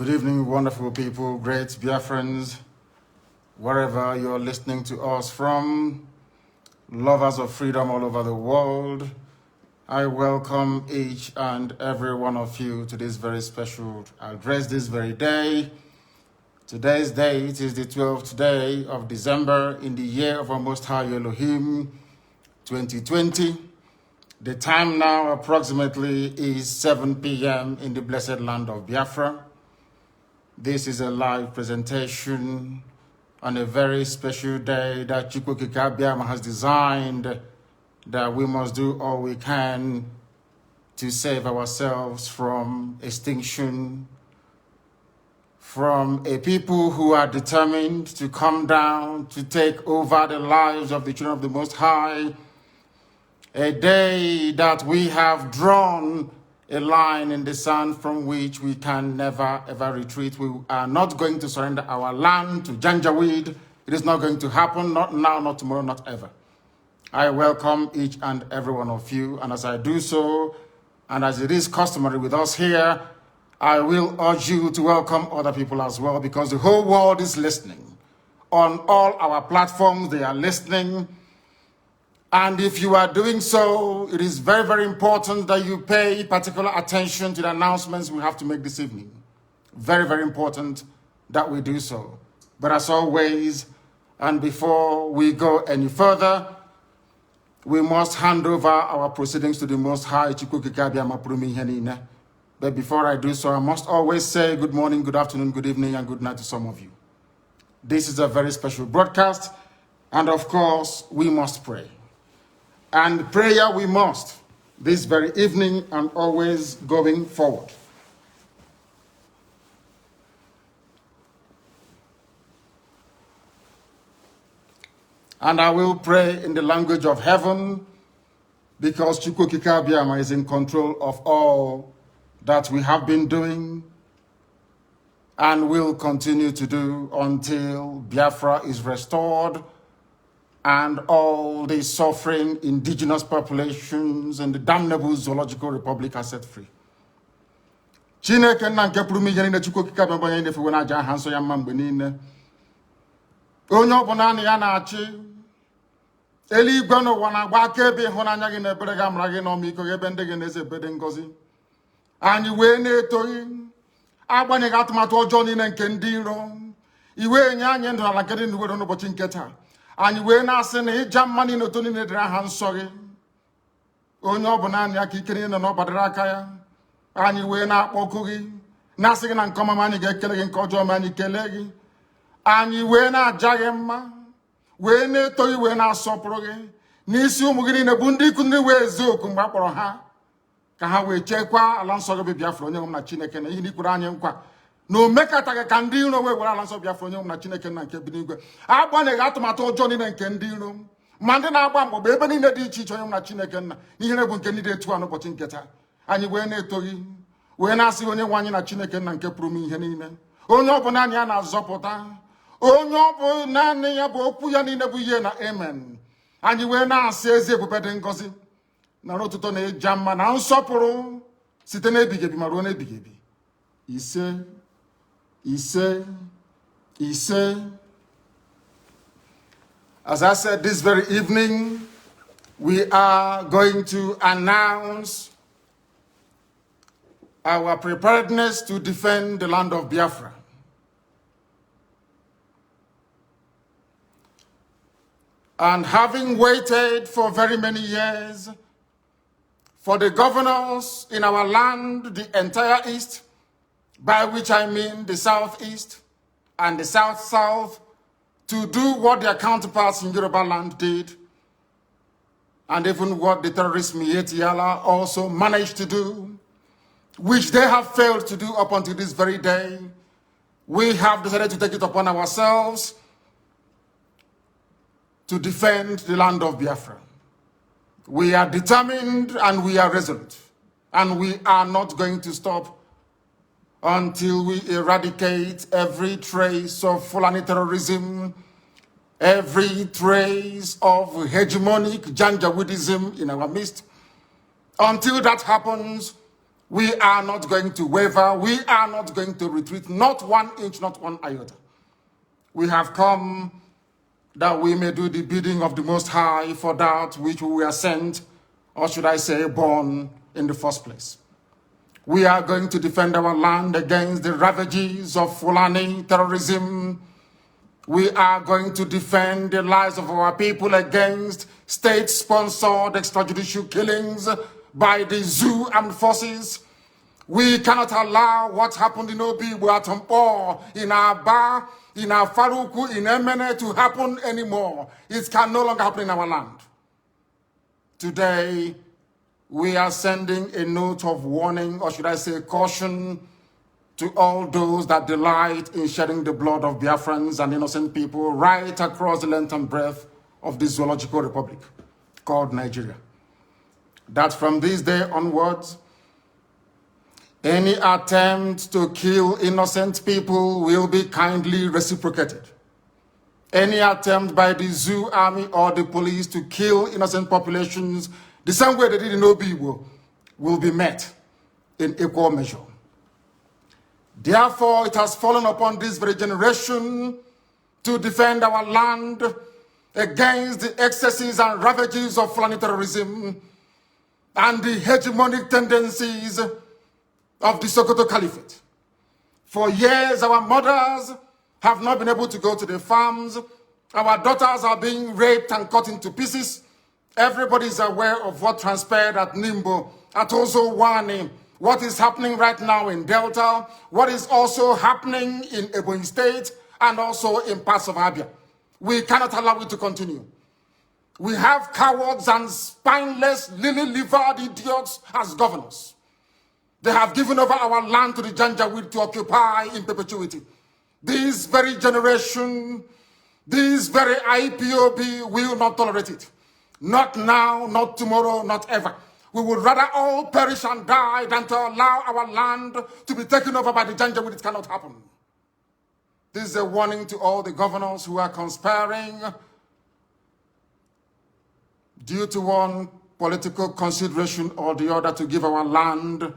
Good evening, wonderful people, great Biafrans, wherever you're listening to us from, lovers of freedom all over the world. I welcome each and every one of you to this very special address this very day. Today's date is the 12th day of December in the year of our Most High Elohim, 2020. The time now approximately is 7 p.m. in the blessed land of Biafra. This is a live presentation on a very special day that Chukwukika has designed, that we must do all we can to save ourselves from extinction, from a people who are determined to come down, to take over the lives of the children of the Most High. A day that we have drawn a line in the sand from which we can never ever retreat. We are not going to surrender our land to Janjaweed. It is not going to happen, not now, not tomorrow, not ever. I welcome each and every one of you, and as I do so, and as it is customary with us here, I will urge you to welcome other people as well, because the whole world is listening. On all our platforms, they are listening. And if you are doing so, it is very, very important that you pay particular attention to the announcements we have to make this evening. Very, very important that we do so. But as always, and before we go any further, we must hand over our proceedings to the Most High. But before I do so, I must always say good morning, good afternoon, good evening, and good night to some of you. This is a very special broadcast, and of course, we must pray. And prayer we must, this very evening and always going forward. And I will pray in the language of heaven, because Chukwukika Biama is in control of all that we have been doing and will continue to do until Biafra is restored and all the suffering indigenous populations in the damnable zoological republic are set free. Chineke na nke pụrụ ihe niile Chukwukika Biama onye na-efewe n'aja aha nsọ ya mma mgbe niile. Onye ọbụla na ya na-achị eluigwe n'ụwa na-agba akaebe ịhụnanya gị na ebere gị amara gị na ọmịiko gị ebe ndị gị na-eze ebe dị ngọzi. Anyị wee na-etoghị agbanyeghị atụmatụ ọjọọ niile nke ndị iro. Iwe nye anyị ndụ ala nke dị n'uwe n'ụbọchị nke taa. Anyị wee na-asị na ịja mma niile otu niile dịrị aha nsọ gị. Onye ọ bụ naanị aka ike niile na ọ gbadara aka ya. Anyị wee na-akpọku gị na-asị gị na nke ọma anyị ga-ekele gị, nke ọjọọ ma anyị kelee gị. Anyị wee na-aja gị mma, wee na-eto gị, wee na-asọpụrụ gị. N'isi ụmụ gị niile bụ ndị ikwu ndị wee ezi oku mgbe a kpọrọ ha ka ha wee chekwaa ala nsọ gị bụ Biafra onye nwe m na Chineke na ihe n'ikwuru anyị nkwa na o mekataghị ka ndị iro wee were ala nsọ Biafra onye nwe m na Chineke na nke bi n'igwe. Agbanyeghị atụmatụ ọjọọ niile nke ndị iro ma ndị na-agba mgbọgba ebe niile dị iche iche onye nwe m na Chineke nna n'ihere bụ nke ndị dị etu a n'ụbọchị nke taa. Anyị wee na-eto gị, wee na-asị onye nwe anyị na Chineke nna nke pụrụ m ihe niile. Onye ọ bụ naanị ya na-azọpụta, onye ọ bụ naanị ya bụ okwu ya niile bụ ihe na amen. Anyị wee na-asị ezi ebube dị ngọzi na n'ụtụtụ na ịja mma na nsọpụrụ site n'ebighị ebi ma ruo n'ebighị ebi. Ise, ise, ise. As I said, this very evening, we are going to announce our preparedness to defend the land of Biafra. And having waited for very many years for the governors in our land, the entire East, by which I mean the Southeast and the South-South, to do what their counterparts in Yoruba land did, and even what the terrorist Miyetti Allah also managed to do, which they have failed to do up until this very day, we have decided to take it upon ourselves to defend the land of Biafra. We are determined and we are resolute, and we are not going to stop until we eradicate every trace of Fulani terrorism, every trace of hegemonic Janjaweedism in our midst. Until that happens, We are not going to waver. We are not going to retreat, not 1 inch, not 1 iota. We have come that we may do the bidding of the Most High for that which we were sent, or should I say born, in the first place. We are going to defend our land against the ravages of Fulani terrorism. We are going to defend the lives of our people against state-sponsored extrajudicial killings by the zoo armed forces. We cannot allow what happened in Obi, Buatompo, in Aba, in Faruku, in Emene to happen anymore. It can no longer happen in our land. Today, we are sending a note of warning, or should I say caution, to all those that delight in shedding the blood of Biafrans and innocent people right across the length and breadth of this zoological republic called Nigeria. That from this day onwards, any attempt to kill innocent people will be kindly reciprocated. Any attempt by the zoo army or the police to kill innocent populations the same way they did in Obi will be met in equal measure. Therefore, it has fallen upon this very generation to defend our land against the excesses and ravages of Fulani terrorism and the hegemonic tendencies of the Sokoto Caliphate. For years, our mothers have not been able to go to the farms. Our daughters are being raped and cut into pieces. Everybody is aware of what transpired at Nimbo, at Ozowani, what is happening right now in Delta, what is also happening in Ebonyi State, and also in parts of Abia. We cannot allow it to continue. We have cowards and spineless, lily-livered idiots as governors. They have given over our land to the Janjaweed to occupy in perpetuity. This very generation, this very IPOB will not tolerate it. Not now, not tomorrow, not ever. We would rather all perish and die than to allow our land to be taken over by the Janjaweed. It cannot happen. This is a warning to all the governors who are conspiring due to one political consideration or the other to give our land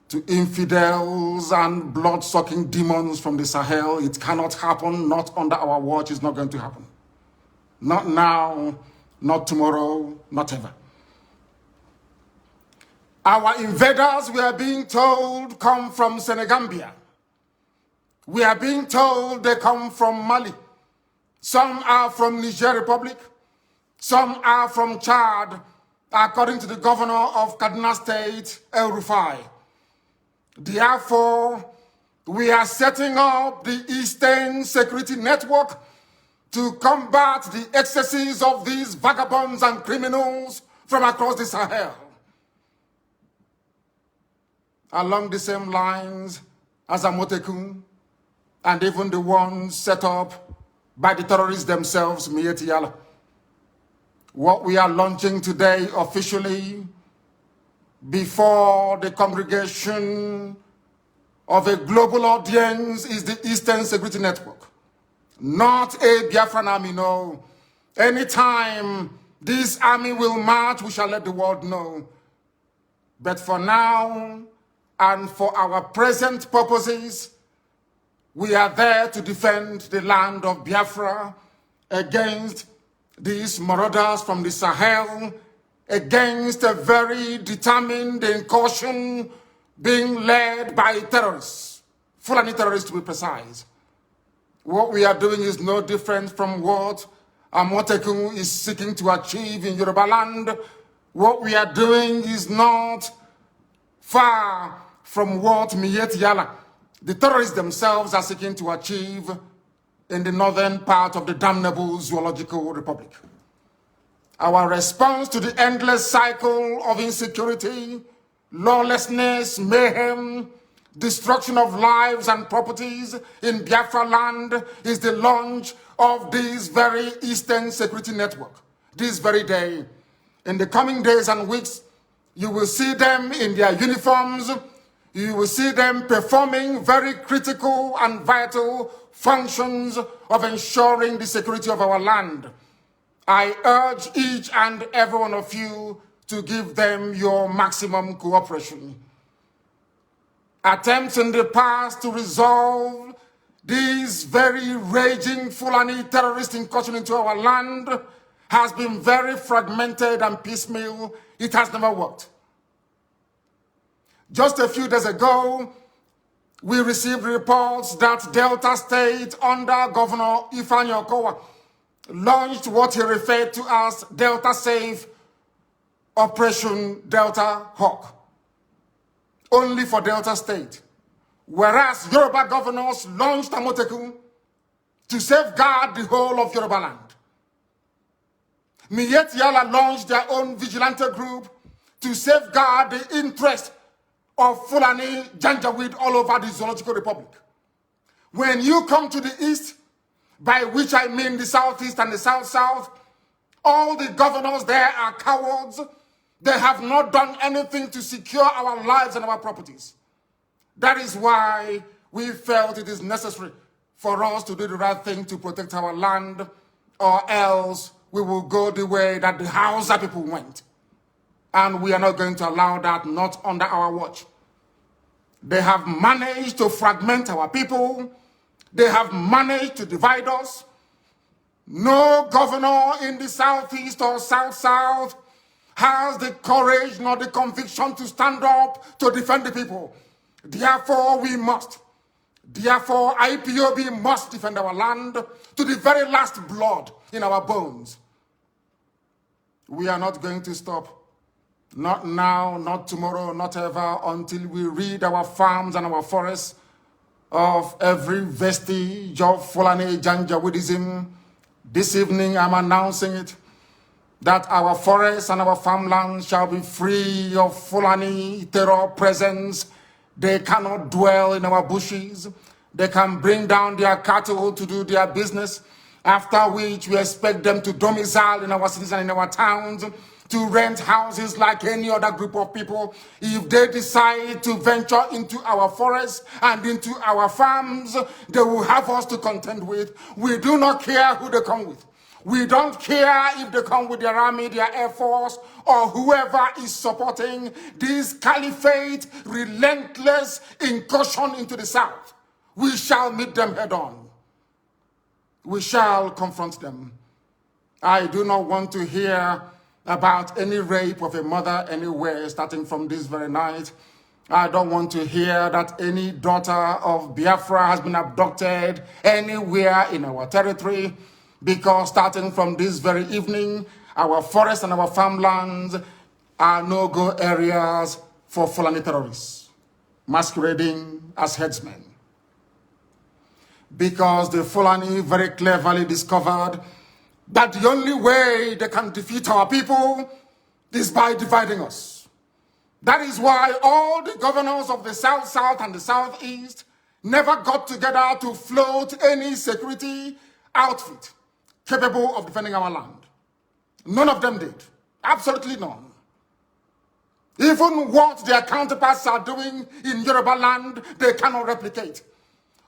to infidels and blood-sucking demons from the Sahel. It cannot happen, not under our watch. It's not going to happen. Not now, not tomorrow, not ever. Our invaders, we are being told, come from Senegambia. We are being told they come from Mali. Some are from Niger Republic. Some are from Chad, according to the governor of Kaduna State, El Rufai. Therefore, we are setting up the Eastern Security Network to combat the excesses of these vagabonds and criminals from across the Sahel. Along the same lines as Amotekun, and even the ones set up by the terrorists themselves, Miyetti Allah. What we are launching today officially before the congregation of a global audience is the Eastern Security Network. Not a Biafran army, no. Anytime this army will march, we shall let the world know. But for now, and for our present purposes, we are there to defend the land of Biafra against these marauders from the Sahel, against a very determined incursion being led by terrorists, Fulani terrorists to be precise. What we are doing is no different from what Amotekun is seeking to achieve in Yoruba land. What we are doing is not far from what Miyetti Allah, the terrorists themselves, are seeking to achieve in the northern part of the damnable Zoological Republic. Our response to the endless cycle of insecurity, lawlessness, mayhem, destruction of lives and properties in Biafra land is the launch of this very Eastern Security Network. This very day, in the coming days and weeks, you will see them in their uniforms. You will see them performing very critical and vital functions of ensuring the security of our land. I urge each and every one of you to give them your maximum cooperation. Attempts in the past to resolve this very raging Fulani terrorist incursion into our land has been very fragmented and piecemeal. It has never worked. Just a few days ago, we received reports that Delta State under Governor Ifeanyi Okowa launched what he referred to as Delta Safe Operation Delta Hawk, only for Delta State, whereas Yoruba governors launched Amotekun to safeguard the whole of Yoruba land. Miyetti Allah launched their own vigilante group to safeguard the interest of Fulani Janjaweed all over the Zoological Republic. When you come to the east, by which I mean the southeast and the south-south, all the governors there are cowards. They have not done anything to secure our lives and our properties. That is why we felt it is necessary for us to do the right thing to protect our land, or else we will go the way that the Hausa people went. And we are not going to allow that, not under our watch. They have managed to fragment our people. They have managed to divide us. No governor in the southeast or south-south has the courage nor the conviction to stand up to defend the people. Therefore, we must. Therefore, IPOB must defend our land to the very last blood in our bones. We are not going to stop. Not now, not tomorrow, not ever, until we rid our farms and our forests of every vestige of Fulani Janjaweedism. This evening, I'm announcing it, that our forests and our farmlands shall be free of Fulani terror presence. They cannot dwell in our bushes. They can bring down their cattle to do their business, after which we expect them to domicile in our cities and in our towns, to rent houses like any other group of people. If they decide to venture into our forests and into our farms, they will have us to contend with. We do not care who they come with. We don't care if they come with their army, their air force, or whoever is supporting this caliphate relentless incursion into the south. We shall meet them head on. We shall confront them. I do not want to hear about any rape of a mother anywhere starting from this very night. I don't want to hear that any daughter of Biafra has been abducted anywhere in our territory, because starting from this very evening, our forests and our farmlands are no-go areas for Fulani terrorists masquerading as headsmen. Because the Fulani very cleverly discovered that the only way they can defeat our people is by dividing us. That is why all the governors of the South-South and the Southeast never got together to float any security outfit capable of defending our land. None of them did. Absolutely none. Even what their counterparts are doing in Yoruba land, they cannot replicate.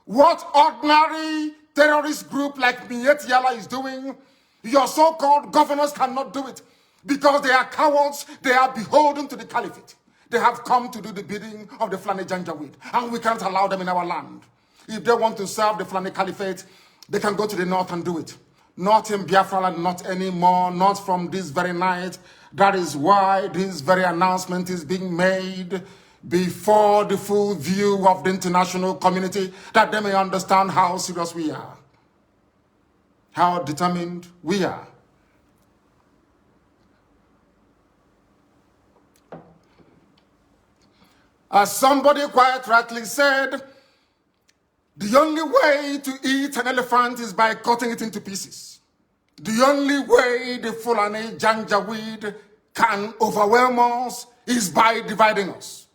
What ordinary terrorist group like Miyetti Allah is doing, your so-called governors cannot do it, because they are cowards. They are beholden to the caliphate. They have come to do the bidding of the Fulani Janjaweed, and we can't allow them in our land. If they want to serve the Fulani caliphate, they can go to the north and do it. Not in Biafra land, not anymore, not from this very night. That is why this very announcement is being made before the full view of the international community, that they may understand how serious we are, how determined we are. As somebody quite rightly said, the only way to eat an elephant is by cutting it into pieces. The only way the Fulani Janjaweed can overwhelm us is by dividing us.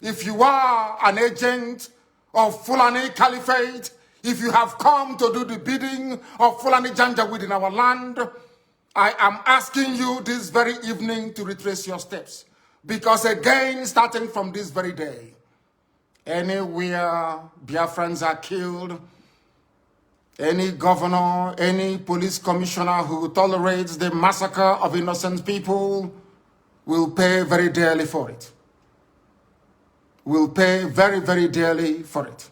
If you are an agent of Fulani Caliphate, if you have come to do the bidding of Fulani Janjaweed in our land, I am asking you this very evening to retrace your steps. Because again, starting from this very day, anywhere Biafrans are killed, any governor, any police commissioner who tolerates the massacre of innocent people will pay very dearly for it. Will pay very, very dearly for it.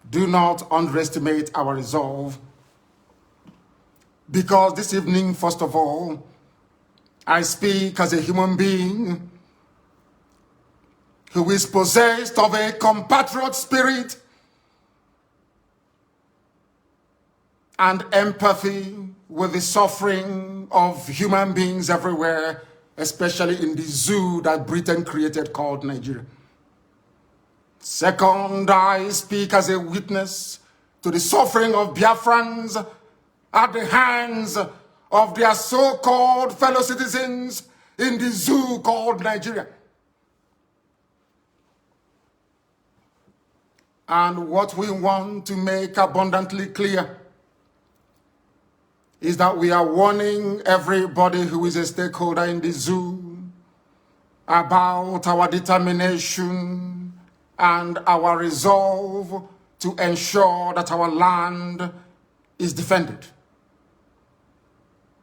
Do not underestimate our resolve. Because this evening, first of all, I speak as a human being who is possessed of a compatriot spirit and empathy with the suffering of human beings everywhere, especially in the zoo that Britain created called Nigeria. Second, I speak as a witness to the suffering of Biafrans at the hands of their so-called fellow citizens in the zoo called Nigeria. And what we want to make abundantly clear is that we are warning everybody who is a stakeholder in the zoo about our determination and our resolve to ensure that our land is defended.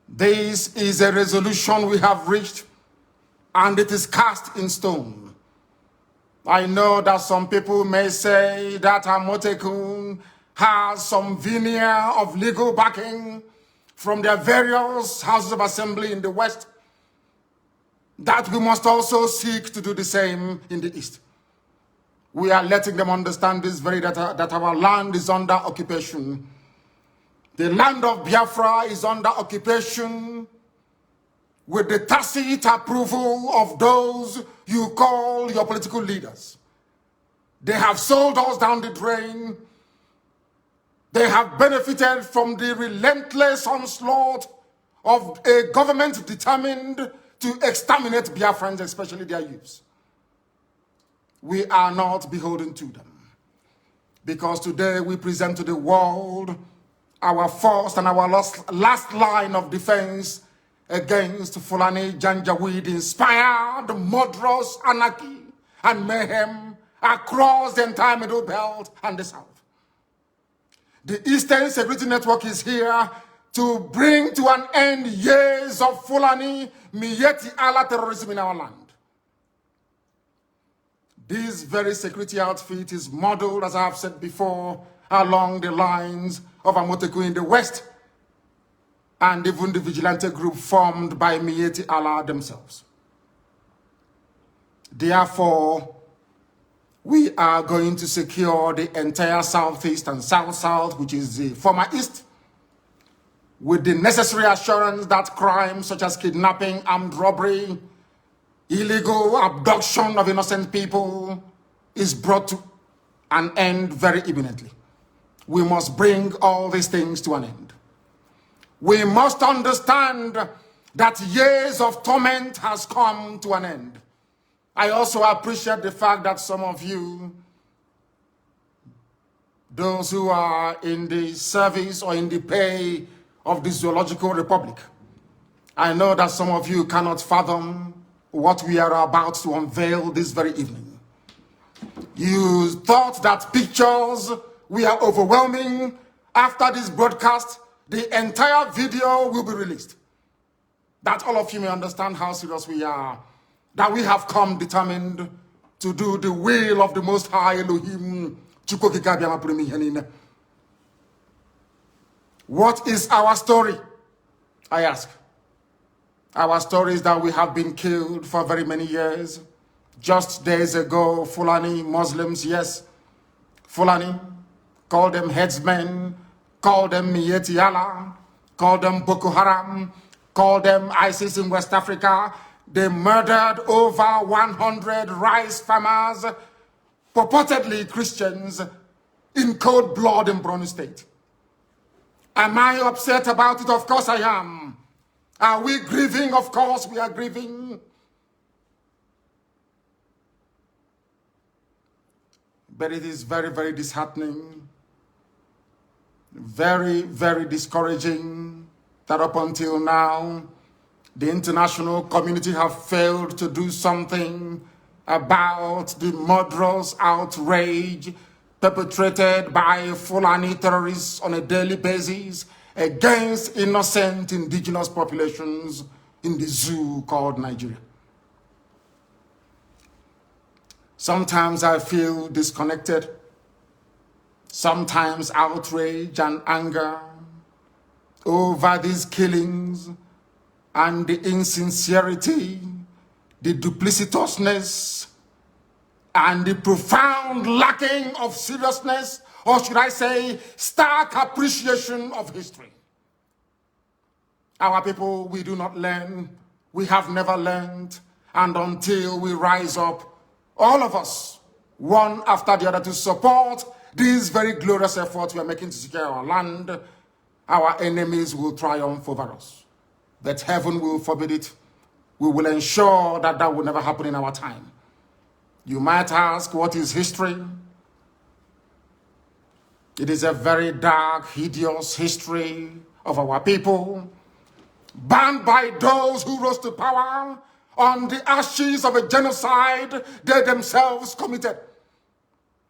This is a resolution we have reached, and it is cast in stone. I know that some people may say that Amotekun has some veneer of legal backing from their various houses of assembly in the West, that we must also seek to do the same in the East. We are letting them understand this very that our land is under occupation. The land of Biafra is under occupation with the tacit approval of those you call your political leaders. They have sold us down the drain. They have benefited from the relentless onslaught of a government determined to exterminate Biafrans, especially their youths. We are not beholden to them, because today we present to the world our first and our last line of defense against Fulani Janjaweed-inspired murderous anarchy and mayhem across the entire Middle Belt and the South. The Eastern Security Network is here to bring to an end years of Fulani Miyetti Allah terrorism in our land. This very security outfit is modeled, as I have said before, along the lines of Amotekun in the West, and even the vigilante group formed by Miyetti Allah themselves. Therefore, we are going to secure the entire Southeast and South-South, which is the former East, with the necessary assurance that crimes such as kidnapping, armed robbery, illegal abduction of innocent people is brought to an end very imminently. We must bring all these things to an end. We must understand that years of torment has come to an end. I also appreciate the fact that some of you, those who are in the service or in the pay of the Zoological Republic, I know that some of you cannot fathom what we are about to unveil this very evening. You thought that pictures were overwhelming. After this broadcast, the entire video will be released. That all of you may understand how serious we are, that we have come determined to do the will of the Most High Elohim. What is our story? I ask. Our story is that we have been killed for very many years. Just days ago, Fulani Muslims, yes, Fulani, call them headsmen, call them Miyetti Allah, call them Boko Haram, call them ISIS in West Africa. They murdered over 100 rice farmers, purportedly Christians, in cold blood in Borno State. Am I upset about it? Of course I am. Are we grieving? Of course we are grieving. But it is very, very disheartening, very, very discouraging that up until now, the international community have failed to do something about the murderous outrage perpetrated by Fulani terrorists on a daily basis against innocent indigenous populations in the zoo called Nigeria. Sometimes I feel disconnected. Sometimes outrage and anger over these killings and the insincerity, the duplicitousness, and the profound lacking of seriousness, or should I say, stark appreciation of history. Our people, we do not learn. We have never learned. And until we rise up, all of us, one after the other, to support these very glorious efforts we are making to secure our land, our enemies will triumph over us. But heaven will forbid it. We will ensure that that will never happen in our time. You might ask, what is history? It is a very dark, hideous history of our people, banned by those who rose to power on the ashes of a genocide they themselves committed.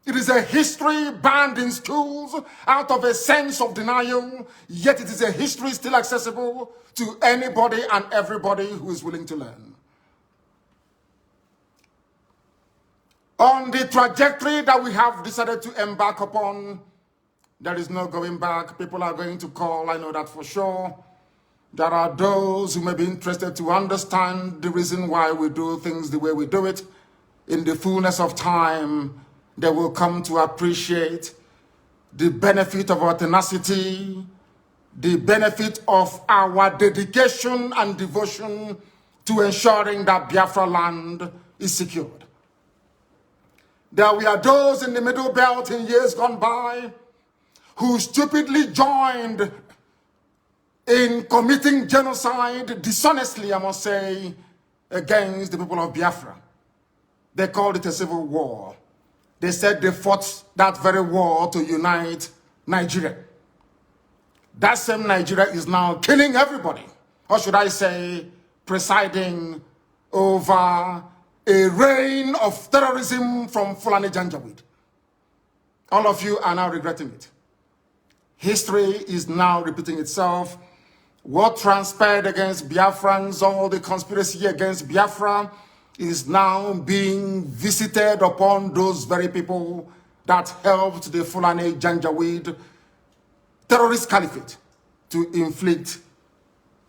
It is a history banned in schools out of a sense of denial, yet it is a history still accessible to anybody and everybody who is willing to learn. On the trajectory that we have decided to embark upon, there is no going back. People are going to call, I know that for sure. There are those who may be interested to understand the reason why we do things the way we do it. In the fullness of time, they will come to appreciate the benefit of our tenacity, the benefit of our dedication and devotion to ensuring that Biafra land is secured. There were those in the Middle Belt in years gone by who stupidly joined in committing genocide, dishonestly, I must say, against the people of Biafra. They called it a civil war. They said they fought that very war to unite Nigeria. That same Nigeria is now killing everybody. Or should I say, presiding over a reign of terrorism from Fulani Janjaweed. All of you are now regretting it. History is now repeating itself. What transpired against Biafrans, all the conspiracy against Biafra, is now being visited upon those very people that helped the Fulani Janjaweed terrorist caliphate to inflict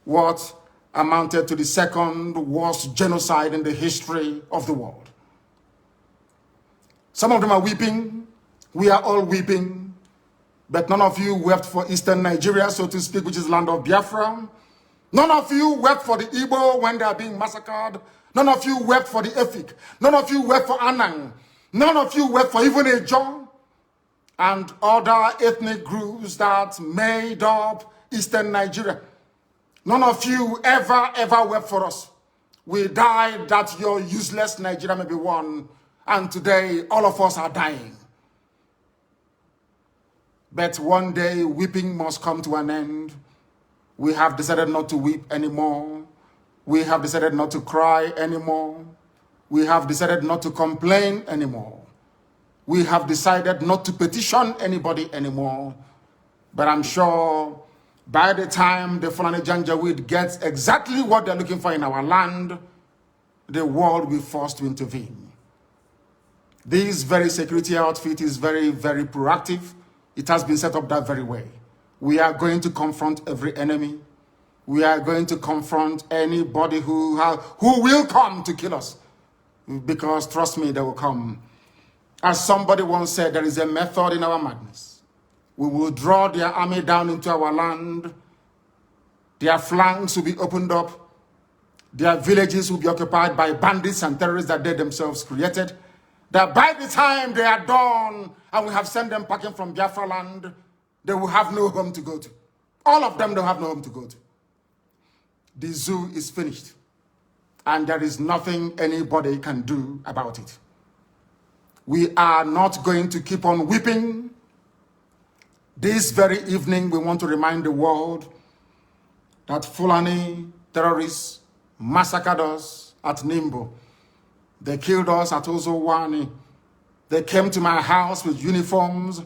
what amounted to the second worst genocide in the history of the world. Some of them are weeping. We are all weeping. But none of you wept for Eastern Nigeria, so to speak, which is land of Biafra. None of you wept for the Igbo when they are being massacred. None of you wept for the Efik. None of you wept for Anang. None of you wept for even Ejo and other ethnic groups that made up Eastern Nigeria. None of you ever wept for us. We died that your useless Nigeria may be won. And today, all of us are dying. But one day, weeping must come to an end. We have decided not to weep anymore. We have decided not to cry anymore. We have decided not to complain anymore. We have decided not to petition anybody anymore. But I'm sure by the time the Fulani Janjaweed gets exactly what they're looking for in our land, the world will be forced to intervene. This very security outfit is very proactive. It has been set up that very way. We are going to confront every enemy. We are going to confront anybody who will come to kill us. Because trust me, they will come. As somebody once said, there is a method in our madness. We will draw their army down into our land. Their flanks will be opened up. Their villages will be occupied by bandits and terrorists that they themselves created. That by the time they are done and we have sent them packing from Biafra land, they will have no home to go to. All of them don't have no home to go to. The zoo is finished. And there is nothing anybody can do about it. We are not going to keep on weeping. This very evening, we want to remind the world that Fulani terrorists massacred us at Nimbo. They killed us at Ozowani. They came to my house with uniforms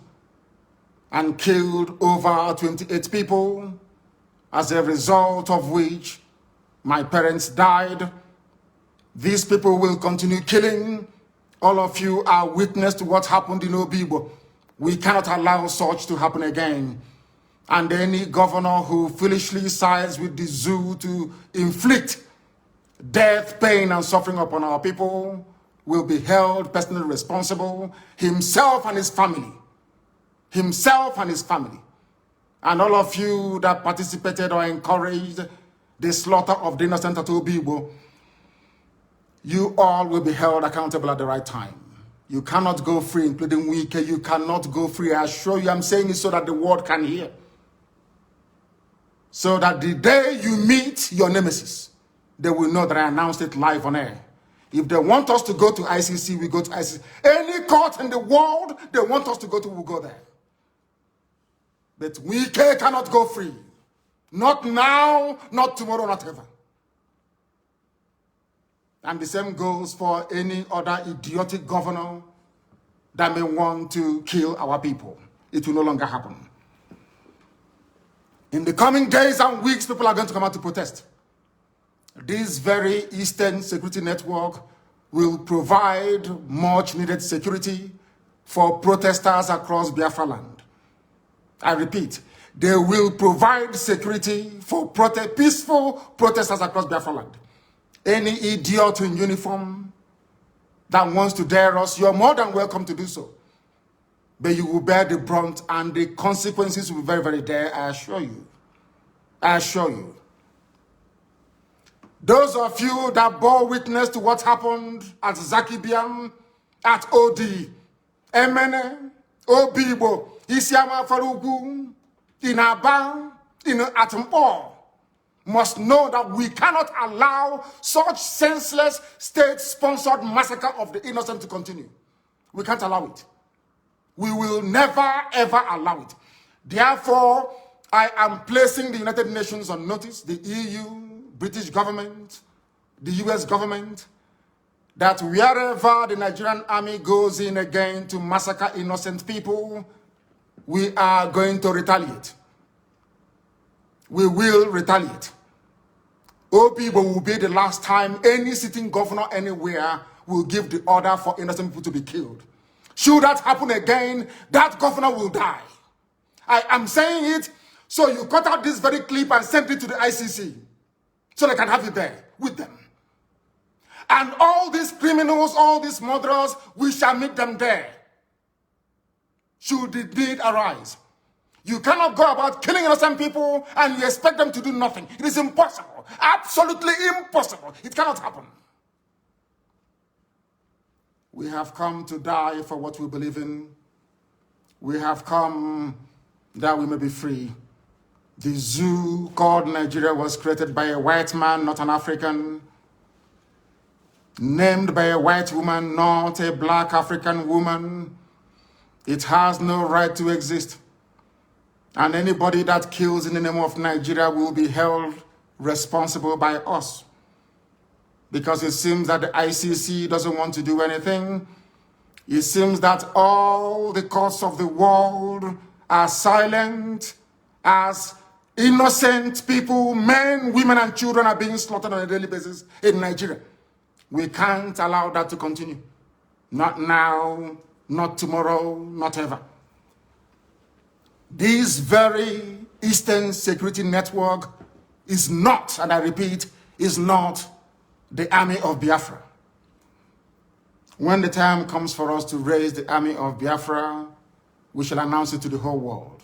and killed over 28 people, as a result of which my parents died. These people will continue killing All of you are witness to what happened in Obibo. We cannot allow such to happen again. And any governor who foolishly sides with the zoo to inflict death, pain, and suffering upon our people will be held personally responsible, himself and his family. Himself and his family. And all of you that participated or encouraged the slaughter of the innocent at Obibo, you all will be held accountable at the right time. You cannot go free, including Wike. You cannot go free. I assure you, I'm saying it so that the world can hear. So that the day you meet your nemesis, they will know that I announced it live on air. If they want us to go to ICC, we go to ICC. Any court in the world they want us to go to, we'll go there. But Wike cannot go free. Not now, not tomorrow, not ever. And the same goes for any other idiotic governor that may want to kill our people. It will no longer happen. In the coming days and weeks, people are going to come out to protest. This very Eastern Security Network will provide much needed security for protesters across Biafra land. I repeat, they will provide security for peaceful protesters across Biafra land. Any idiot in uniform that wants to dare us, you're more than welcome to do so. But you will bear the brunt and the consequences will be very, very dire, I assure you. I assure you. Those of you that bore witness to what happened at Zakibiam, at OD, Emene, Obibo, Isiama Farugu, in Aba, in Atumpo, must know that we cannot allow such senseless state-sponsored massacre of the innocent to continue. We can't allow it. We will never, ever allow it. Therefore, I am placing the United Nations on notice, the EU, British government, the US government, that wherever the Nigerian army goes in again to massacre innocent people, we are going to retaliate. We will retaliate. Obibo will be the last time any sitting governor anywhere will give the order for innocent people to be killed. Should that happen again, that governor will die. I am saying it, so you cut out this very clip and send it to the ICC, so they can have it there with them. And all these criminals, all these murderers, we shall meet them there, should the need arise. You cannot go about killing innocent people and you expect them to do nothing. It is impossible. Absolutely impossible. It cannot happen. We have come to die for what we believe in. We have come that we may be free. The zoo called Nigeria was created by a white man, not an African. Named by a white woman, not a black African woman. It has no right to exist. And anybody that kills in the name of Nigeria will be held responsible by us. Because it seems that the ICC doesn't want to do anything. It seems that all the courts of the world are silent as innocent people, men, women, and children are being slaughtered on a daily basis in Nigeria. We can't allow that to continue. Not now, not tomorrow, not ever. This very Eastern Security Network is not, and I repeat, is not the army of Biafra. When the time comes for us to raise the army of Biafra, we shall announce it to the whole world.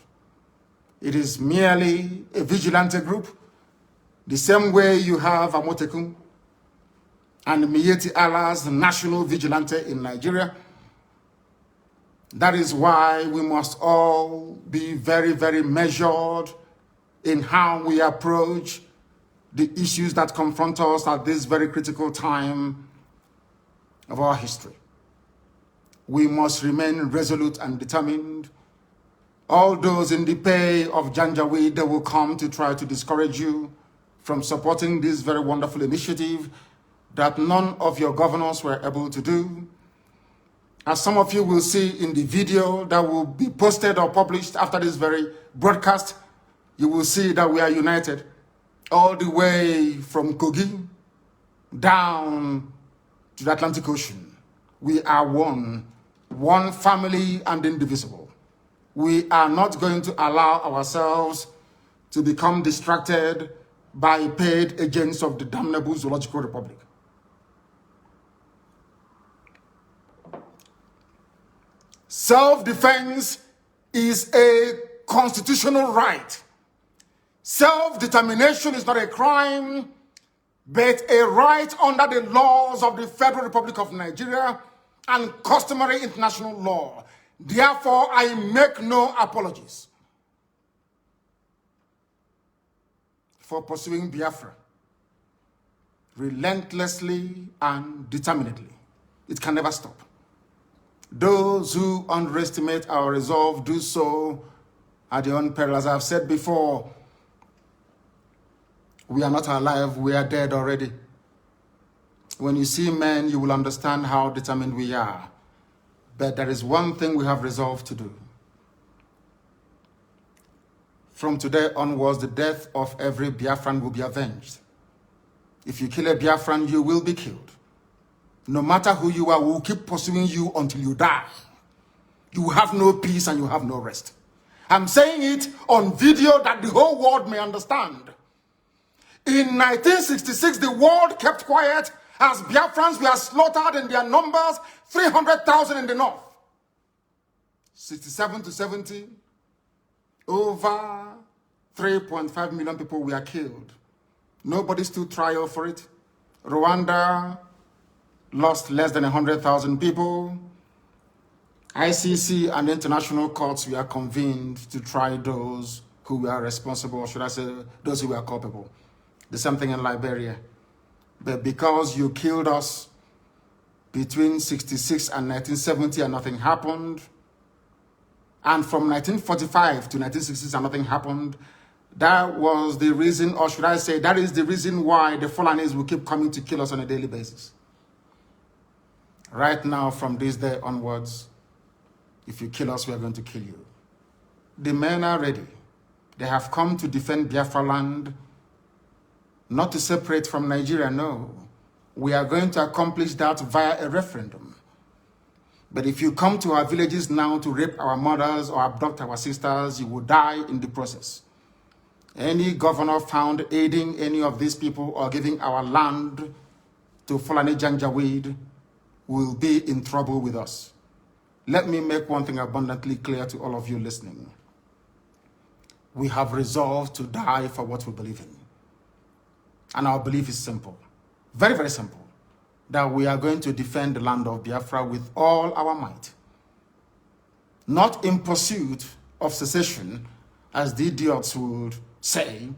It is merely a vigilante group, the same way you have Amotekun and Miyetti Allah's national vigilante in Nigeria. That is why we must all be very, very measured in how we approach the issues that confront us at this very critical time of our history. We must remain resolute and determined. All those in the pay of Janjaweed, they will come to try to discourage you from supporting this very wonderful initiative that none of your governors were able to do. As some of you will see in the video that will be posted or published after this very broadcast, you will see that we are united all the way from Kogi down to the Atlantic Ocean. We are one family and indivisible. We are not going to allow ourselves to become distracted by paid agents of the damnable Zoological Republic. Self-defense is a constitutional right. Self-determination is not a crime, but a right under the laws of the Federal Republic of Nigeria and customary international law. Therefore, I make no apologies for pursuing Biafra relentlessly and determinedly. It can never stop. Those who underestimate our resolve do so at their own peril. As I've said before, we are not alive, we are dead already. When you see men, you will understand how determined we are. But there is one thing we have resolved to do. From today onwards, the death of every Biafran will be avenged. If you kill a Biafran, you will be killed. No matter who you are, we will keep pursuing you until you die. You have no peace and you have no rest. I'm saying it on video that the whole world may understand. In 1966, the world kept quiet as Biafrans were slaughtered in their numbers, 300,000 in the north. 67 to 70, over 3.5 million people were killed. Nobody stood trial for it. Rwanda lost less than 100,000 people. ICC and international courts were convened to try those who were responsible, or should I say, those who were culpable. The same thing in Liberia. But because you killed us between 66 and 1970 and nothing happened, and from 1945 to 1966 and nothing happened, that was the reason, or should I say, that is the reason why the Fulanis will keep coming to kill us on a daily basis. Right now, from this day onwards, if you kill us, we are going to kill you. The men are ready. They have come to defend Biafra land, not to separate from Nigeria, no. We are going to accomplish that via a referendum. But if you come to our villages now to rape our mothers or abduct our sisters, you will die in the process. Any governor found aiding any of these people or giving our land to Fulani Janjaweed will be in trouble with us. Let me make one thing abundantly clear to all of you listening. We have resolved to die for what we believe in. And our belief is simple, very, very simple, that we are going to defend the land of Biafra with all our might. Not in pursuit of secession, as the idiots would say,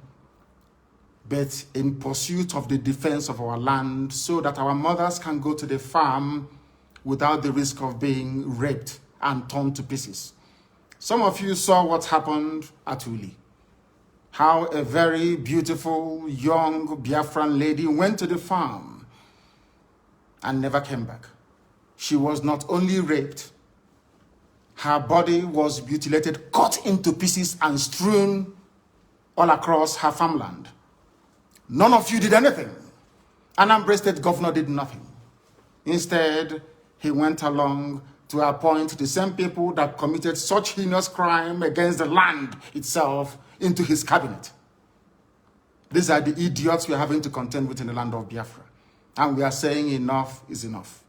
but in pursuit of the defense of our land so that our mothers can go to the farm without the risk of being raped and torn to pieces. Some of you saw what happened at Uli. How a very beautiful young Biafran lady went to the farm and never came back. She was not only raped, her body was mutilated, cut into pieces and strewn all across her farmland. None of you did anything. Anambra State governor did nothing. Instead, he went along to appoint the same people that committed such heinous crime against the land itself into his cabinet. These are the idiots we are having to contend with in the land of Biafra. And we are saying enough is enough.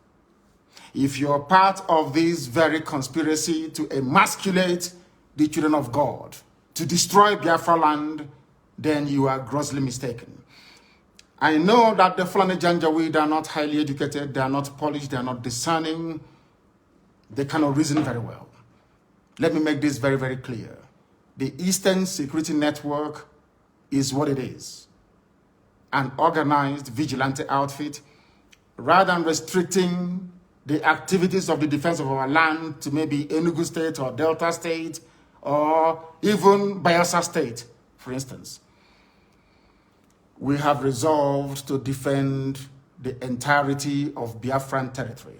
If you're part of this very conspiracy to emasculate the children of God, to destroy Biafra land, then you are grossly mistaken. I know that the Fulani Janjaweed are not highly educated, they are not polished, they are not discerning, they cannot reason very well. Let me make this very, very clear. The Eastern Security Network is what it is. An organized vigilante outfit, rather than restricting the activities of the defense of our land to maybe Enugu State or Delta State or even Bayelsa State, for instance. We have resolved to defend the entirety of Biafran territory.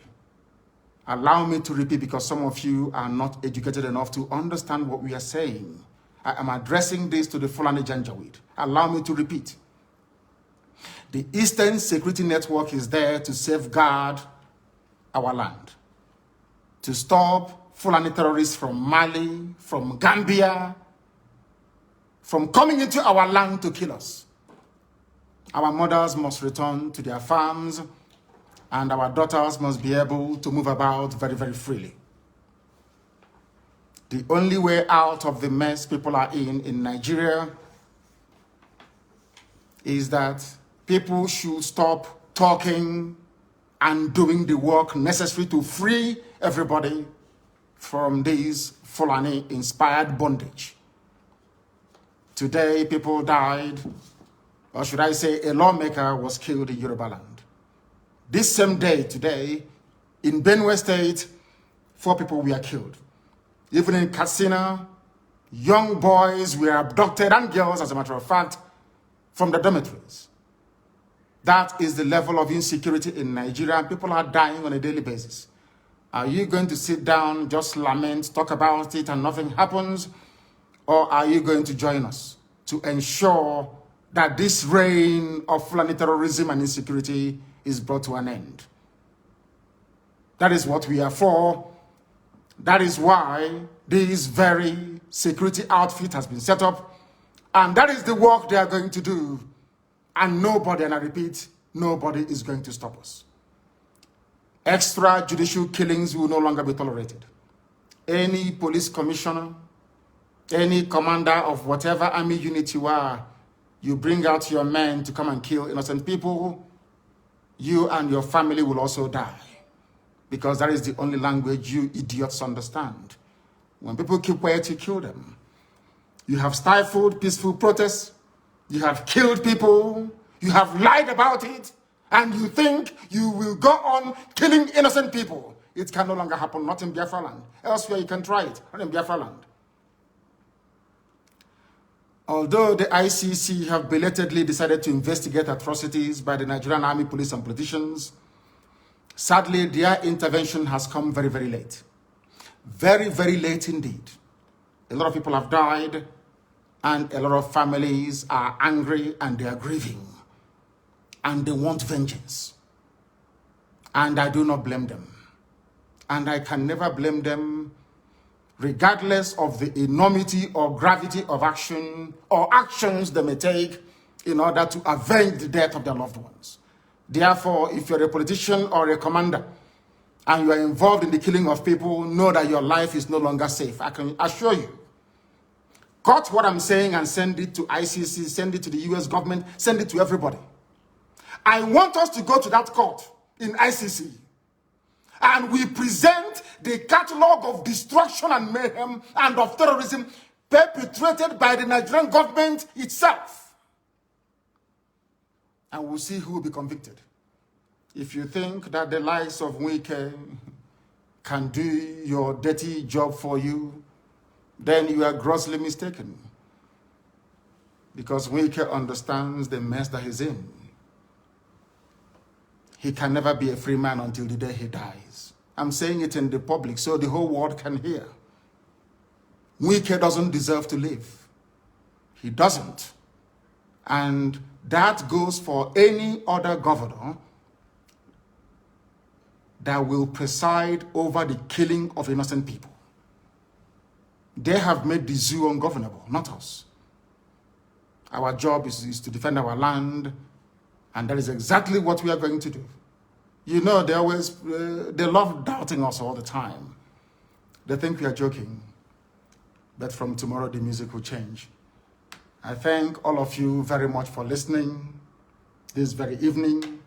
Allow me to repeat, because some of you are not educated enough to understand what we are saying. I am addressing this to the Fulani Janjaweed. Allow me to repeat. The Eastern Security Network is there to safeguard our land, to stop Fulani terrorists from Mali, from Gambia, from coming into our land to kill us. Our mothers must return to their farms, and our daughters must be able to move about very, very freely. The only way out of the mess people are in Nigeria is that people should stop talking and doing the work necessary to free everybody from this Fulani-inspired bondage. Today, people died, or should I say a lawmaker was killed in Yoruba land. This same day, today, in Benue State, 4 people were killed. Even in Katsina, young boys were abducted, and girls, as a matter of fact, from the dormitories. That is the level of insecurity in Nigeria, and people are dying on a daily basis. Are you going to sit down, just lament, talk about it, and nothing happens? Or are you going to join us to ensure that this reign of Fulani terrorism and insecurity is brought to an end? That is what we are for. That is why this very security outfit has been set up. And that is the work they are going to do. And nobody, and I repeat, nobody is going to stop us. Extrajudicial killings will no longer be tolerated. Any police commissioner, any commander of whatever army unit you are, you bring out your men to come and kill innocent people, you and your family will also die. Because that is the only language you idiots understand. When people keep quiet, you kill them. You have stifled peaceful protests. You have killed people. You have lied about it. And you think you will go on killing innocent people. It can no longer happen, not in Biafra land. Elsewhere you can try it, not in Biafra land. Although the ICC have belatedly decided to investigate atrocities by the Nigerian Army, police, and politicians, sadly, their intervention has come very, very late. Very, very late indeed. A lot of people have died, and a lot of families are angry and they are grieving. And they want vengeance. And I do not blame them. And I can never blame them, regardless of the enormity or gravity of action or actions they may take in order to avenge the death of their loved ones. Therefore, if you're a politician or a commander and you are involved in the killing of people, know that your life is no longer safe. I can assure you. Cut what I'm saying and send it to ICC, send it to the US government, send it to everybody. I want us to go to that court in ICC and we present the catalog of destruction and mayhem and of terrorism perpetrated by the Nigerian government itself. And we'll see who will be convicted. If you think that the likes of Wike can do your dirty job for you, then you are grossly mistaken. Because Wike understands the mess that he's in. He can never be a free man until the day he dies. I'm saying it in the public so the whole world can hear. Wike doesn't deserve to live. He doesn't. And that goes for any other governor that will preside over the killing of innocent people. They have made the zoo ungovernable, not us. Our job is to defend our land, and that is exactly what we are going to do. You know, they love doubting us all the time. They think we are joking. But from tomorrow, the music will change. I thank all of you very much for listening this very evening.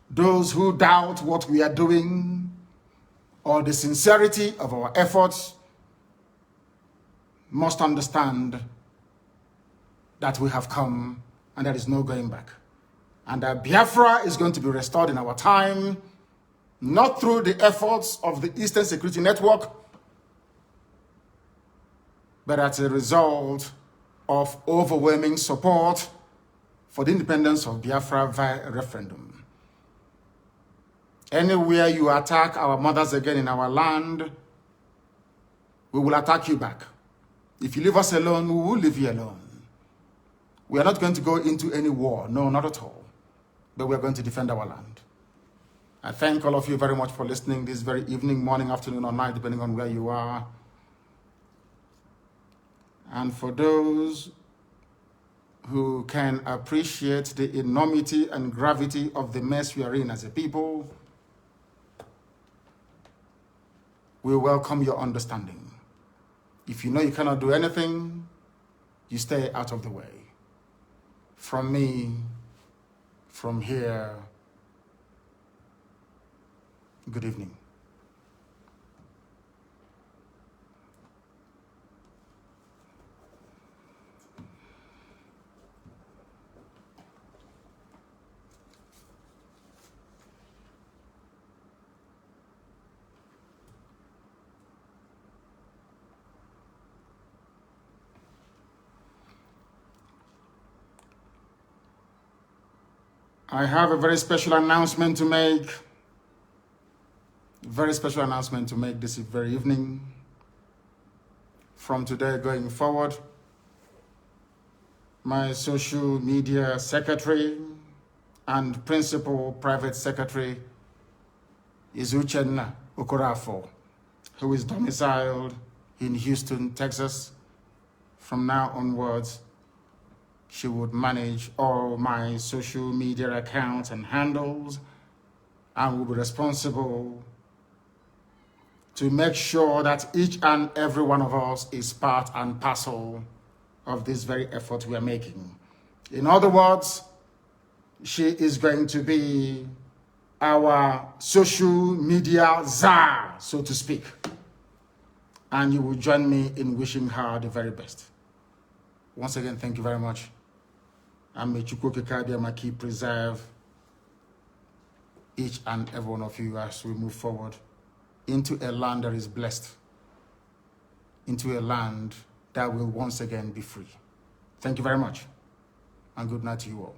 Those who doubt what we are doing or the sincerity of our efforts must understand that we have come and there is no going back. And that Biafra is going to be restored in our time, not through the efforts of the Eastern Security Network, but as a result of overwhelming support for the independence of Biafra via a referendum. Anywhere you attack our mothers again in our land, we will attack you back. If you leave us alone, we will leave you alone. We are not going to go into any war. No, not at all. But we are going to defend our land. I thank all of you very much for listening this very evening, morning, afternoon, or night, depending on where you are. And for those who can appreciate the enormity and gravity of the mess we are in as a people, we welcome your understanding. If you know you cannot do anything, you stay out of the way. From me, from here, good evening. I have a very special announcement to make. Very special announcement to make this very evening. From today going forward, my social media secretary and principal private secretary is Uchenna Okorafo, who is domiciled in Houston, Texas. From now onwards, she would manage all my social media accounts and handles and will be responsible to make sure that each and every one of us is part and parcel of this very effort we are making. In other words, she is going to be our social media czar, so to speak. And you will join me in wishing her the very best. Once again, thank you very much. And may Chukwokekadiamaki preserve each and every one of you as we move forward into a land that is blessed, into a land that will once again be free. Thank you very much, and good night to you all.